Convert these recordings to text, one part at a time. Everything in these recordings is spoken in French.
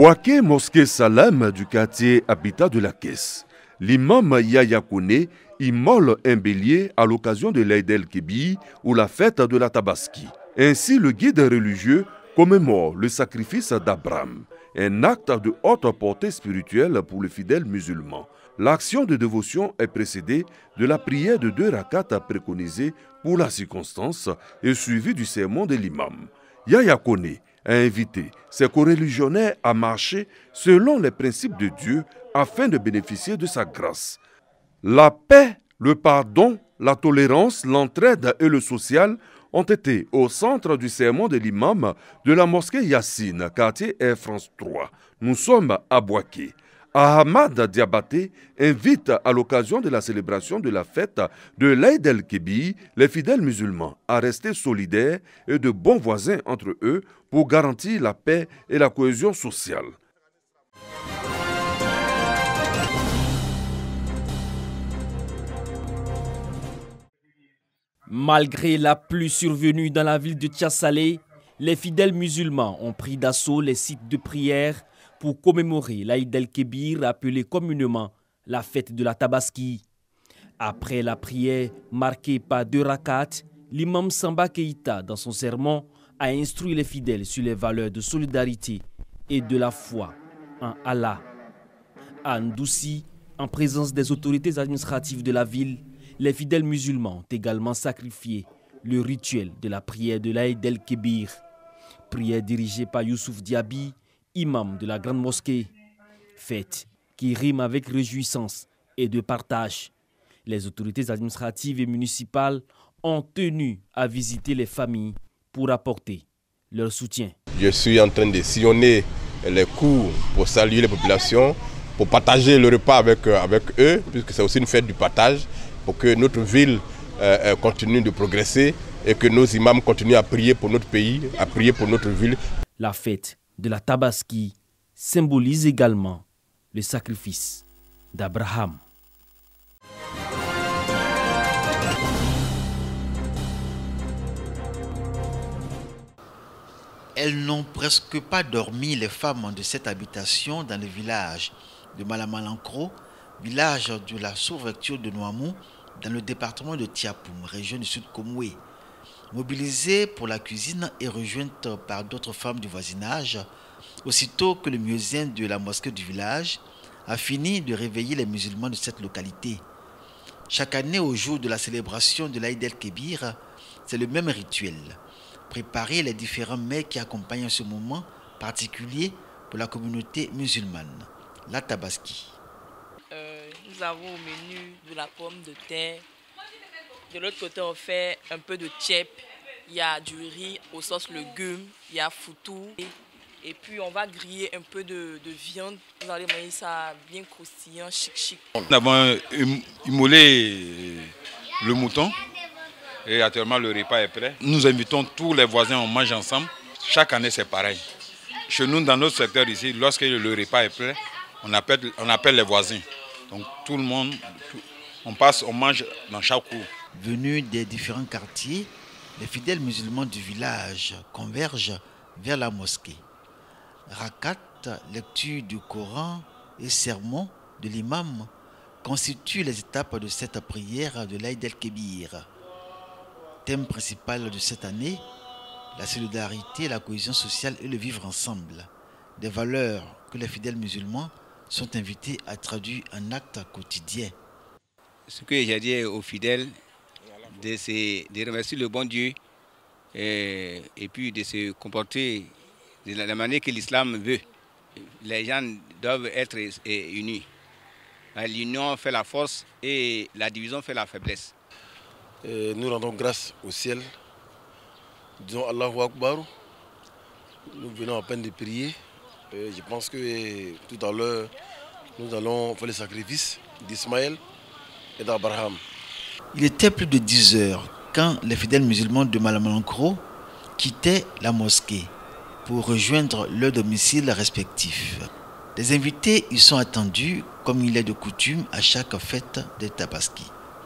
Bouaké, mosquée Salem du quartier Habitat de la Caisse. L'imam Yaya Kone immole un bélier à l'occasion de l'Aïd el-Kébir ou la fête de la Tabaski. Ainsi, le guide religieux commémore le sacrifice d'Abraham, un acte de haute portée spirituelle pour le fidèle musulman. L'action de dévotion est précédée de la prière de 2 rakats préconisée pour la circonstance et suivie du sermon de l'imam. Yaya Kone a invité ses coreligionnaires à marcher selon les principes de Dieu afin de bénéficier de sa grâce. La paix, le pardon, la tolérance, l'entraide et le social ont été au centre du sermon de l'imam de la mosquée Yassine, quartier Air France 3. Nous sommes à Bouaké. Ahmad Diabaté invite à l'occasion de la célébration de la fête de l'Aïd el-Kébir les fidèles musulmans à rester solidaires et de bons voisins entre eux pour garantir la paix et la cohésion sociale. Malgré la pluie survenue dans la ville de Thiassalé, les fidèles musulmans ont pris d'assaut les sites de prière pour commémorer l'Aïd el-Kébir, appelé communément la fête de la Tabaski. Après la prière marquée par 2 rakats, l'imam Samba Keïta, dans son sermon, a instruit les fidèles sur les valeurs de solidarité et de la foi en Allah. À Ndoussi, en présence des autorités administratives de la ville, les fidèles musulmans ont également sacrifié le rituel de la prière de l'Aïd el-Kébir. Prière dirigée par Youssouf Diaby, imam de la grande mosquée. Fête qui rime avec réjouissance et de partage. Les autorités administratives et municipales ont tenu à visiter les familles pour apporter leur soutien. Je suis en train de sillonner les cours pour saluer les populations, pour partager le repas avec eux, puisque c'est aussi une fête du partage, pour que notre ville continue de progresser et que nos imams continuent à prier pour notre pays, à prier pour notre ville. La fête de la Tabaski symbolise également le sacrifice d'Abraham. Elles n'ont presque pas dormi, les femmes de cette habitation dans le village de Malamalankro, village de la sous-préfecture de Noamou, dans le département de Tiapoum, région du Sud Komoué. Mobilisées pour la cuisine et rejointes par d'autres femmes du voisinage, aussitôt que le muezzin de la mosquée du village a fini de réveiller les musulmans de cette localité. Chaque année, au jour de la célébration de l'Aïd el-Kébir, c'est le même rituel. Préparer les différents mets qui accompagnent ce moment particulier pour la communauté musulmane, la Tabaski. Nous avons au menu de la pomme de terre. De l'autre côté, on fait un peu de tchèp. Il y a du riz aux sauces légumes, il y a foutou. Et puis, on va griller un peu de viande. Vous allez manger ça bien croustillant, chic. Nous avons immolé le mouton. Et actuellement, le repas est prêt. Nous invitons tous les voisins, on mange ensemble. Chaque année, c'est pareil. Chez nous, dans notre secteur ici, lorsque le repas est prêt, on appelle les voisins. Donc tout le monde, on mange dans chaque cour. Venus des différents quartiers, les fidèles musulmans du village convergent vers la mosquée. Rakat, lecture du Coran et sermon de l'imam constituent les étapes de cette prière de l'Aïd el-Kébir. Thème principal de cette année, la solidarité, la cohésion sociale et le vivre ensemble. Des valeurs que les fidèles musulmans sont invités à traduire en actes quotidiens. Ce que j'ai dit aux fidèles, de remercier le bon Dieu et puis de se comporter de la manière que l'islam veut. Les gens doivent être unis. L'union fait la force et la division fait la faiblesse. Nous rendons grâce au ciel. Disons Allahu Akbar. Nous venons à peine de prier. Je pense que tout à l'heure, nous allons faire le sacrifice d'Ismaël et d'Abraham. Il était plus de 10 heures quand les fidèles musulmans de Malamalankro quittaient la mosquée pour rejoindre leurs domiciles respectifs. Les invités y sont attendus comme il est de coutume à chaque fête de Tabaski.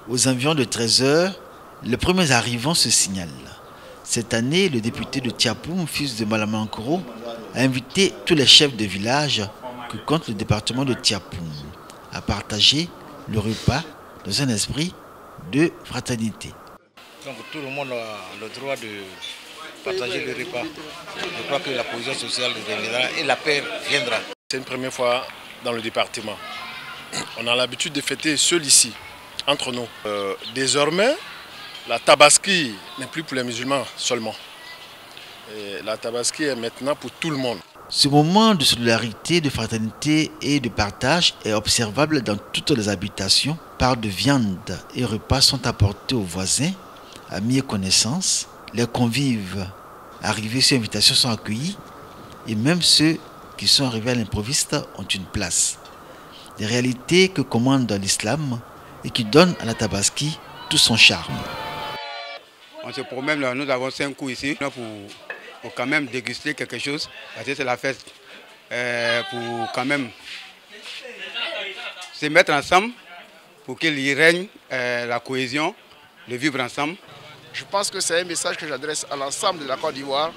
Aux environs de 13 heures, les premiers arrivants se signalent. Cette année, le député de Tiapoum, fils de Malamalankro, a invité tous les chefs de village que compte le département de Tiapoum à partager le repas dans un esprit de fraternité. Donc tout le monde a le droit de partager le repas. Je crois que la cohésion sociale reviendra et la paix viendra. C'est une première fois dans le département. On a l'habitude de fêter seul ici, entre nous. Désormais, la tabaski n'est plus pour les musulmans seulement. Et la tabaski est maintenant pour tout le monde. Ce moment de solidarité, de fraternité et de partage est observable dans toutes les habitations. Parts de viande et repas sont apportés aux voisins, amis et connaissances. Les convives arrivés sur invitation sont accueillis et même ceux qui sont arrivés à l'improviste ont une place. Des réalités que commande l'islam et qui donnent à la tabaski tout son charme. On se promène, nous avons 5 coups ici pour quand même déguster quelque chose, parce que c'est la fête, pour quand même se mettre ensemble, pour qu'il y règne la cohésion, le vivre ensemble. Je pense que c'est un message que j'adresse à l'ensemble de la Côte d'Ivoire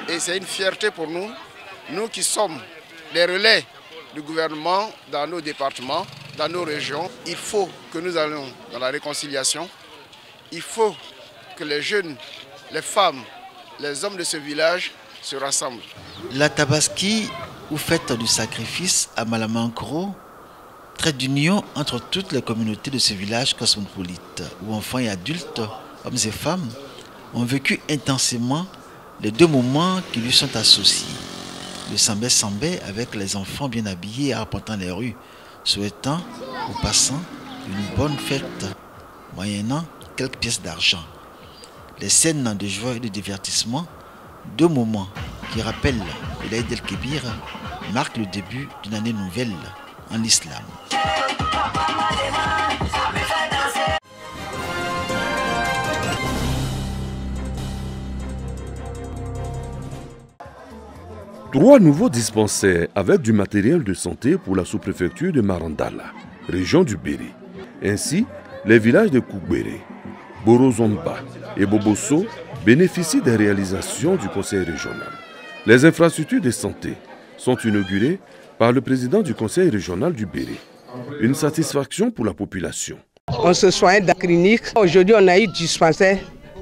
et c'est une fierté pour nous, nous qui sommes les relais du gouvernement dans nos départements, dans nos régions. Il faut que nous allions dans la réconciliation, il faut que les jeunes, les femmes, les hommes de ce village se rassemblent. La tabaski, ou fête du sacrifice à Malamankro, traite d'union entre toutes les communautés de ce village cosmopolite, où enfants et adultes, hommes et femmes, ont vécu intensément les 2 moments qui lui sont associés. Le sambé-sambé avec les enfants bien habillés arpentant les rues, souhaitant aux passants une bonne fête, moyennant quelques pièces d'argent. Les scènes de joie et de divertissement, 2 moments qui rappellent que l'Aïd el-Kébir marque le début d'une année nouvelle en islam. Trois nouveaux dispensaires avec du matériel de santé pour la sous-préfecture de Marandala, région du Béri. Ainsi, les villages de Kougbéré, Borozomba et Bobosso bénéficient des réalisations du conseil régional. Les infrastructures de santé sont inaugurées par le président du conseil régional du Béri. Une satisfaction pour la population. On se soigne dans la clinique. Aujourd'hui, on a eu du dispensaire.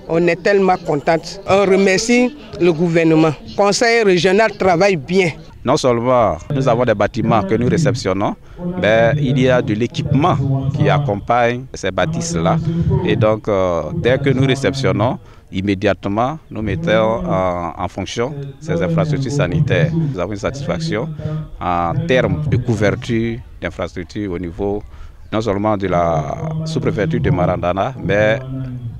On est tellement contente. On remercie le gouvernement. Le conseil régional travaille bien. Non seulement nous avons des bâtiments que nous réceptionnons, mais il y a de l'équipement qui accompagne ces bâtisses-là. Et donc, dès que nous réceptionnons, immédiatement, nous mettons en fonction ces infrastructures sanitaires. Nous avons une satisfaction en termes de couverture d'infrastructures au niveau non seulement de la sous-préfecture de Marandana, mais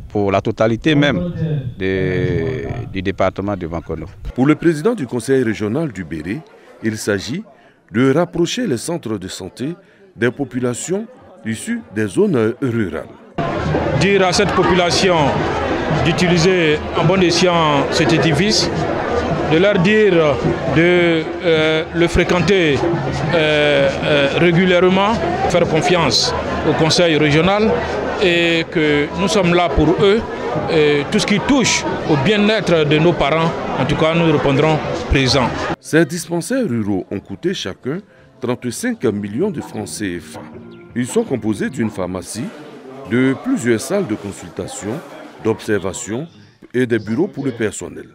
pour la totalité même du département de Bankono. Pour le président du conseil régional du Béri, il s'agit de rapprocher les centres de santé des populations issues des zones rurales. Dire à cette population d'utiliser en bon escient cet édifice, de leur dire de le fréquenter régulièrement, faire confiance au conseil régional et que nous sommes là pour eux. Et tout ce qui touche au bien-être de nos parents, en tout cas, nous répondrons présents. Ces dispensaires ruraux ont coûté chacun 35 millions de francs CFA. Ils sont composés d'une pharmacie, de plusieurs salles de consultation, d'observation et des bureaux pour le personnel.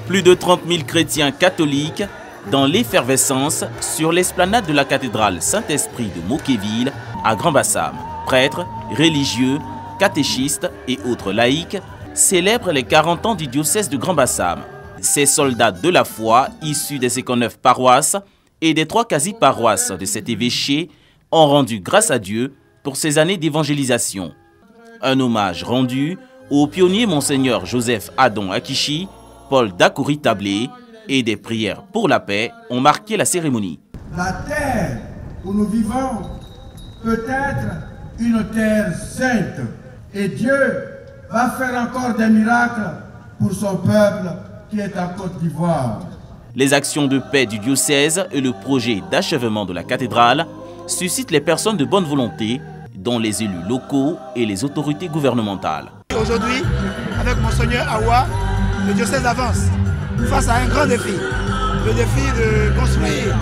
Plus de 30 000 chrétiens catholiques dans l'effervescence sur l'esplanade de la cathédrale Saint-Esprit de Mokéville à Grand-Bassam. Prêtres, religieux, catéchistes et autres laïcs célèbrent les 40 ans du diocèse de Grand-Bassam. Ces soldats de la foi, issus des 59 paroisses et des 3 quasi-paroisses de cet évêché, ont rendu grâce à Dieu pour ces années d'évangélisation. Un hommage rendu au pionnier Monseigneur Joseph Adon Akichi, Paul Dakouri Tablé et des prières pour la paix ont marqué la cérémonie. La terre où nous vivons peut être une terre sainte et Dieu va faire encore des miracles pour son peuple qui est en Côte d'Ivoire. Les actions de paix du diocèse et le projet d'achèvement de la cathédrale suscitent les personnes de bonne volonté dont les élus locaux et les autorités gouvernementales. Aujourd'hui, avec Monseigneur Awa, le diocèse avance face à un grand défi. Le défi de construire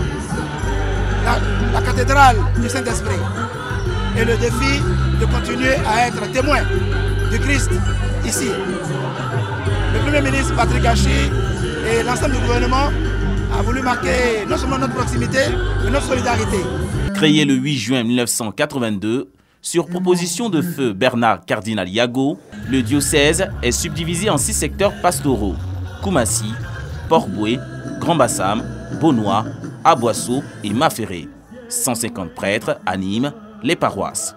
la cathédrale du Saint-Esprit et le défi de continuer à être témoin du Christ ici. Le Premier ministre Patrick Hachi et l'ensemble du gouvernement a voulu marquer non seulement notre proximité, mais notre solidarité. Créé le 8 juin 1982, sur proposition de feu Bernard Cardinal Yago, le diocèse est subdivisé en 6 secteurs pastoraux: Koumassi, Port-Boué, Grand-Bassam, Beaunois, Aboisseau et Maféré. 150 prêtres animent les paroisses.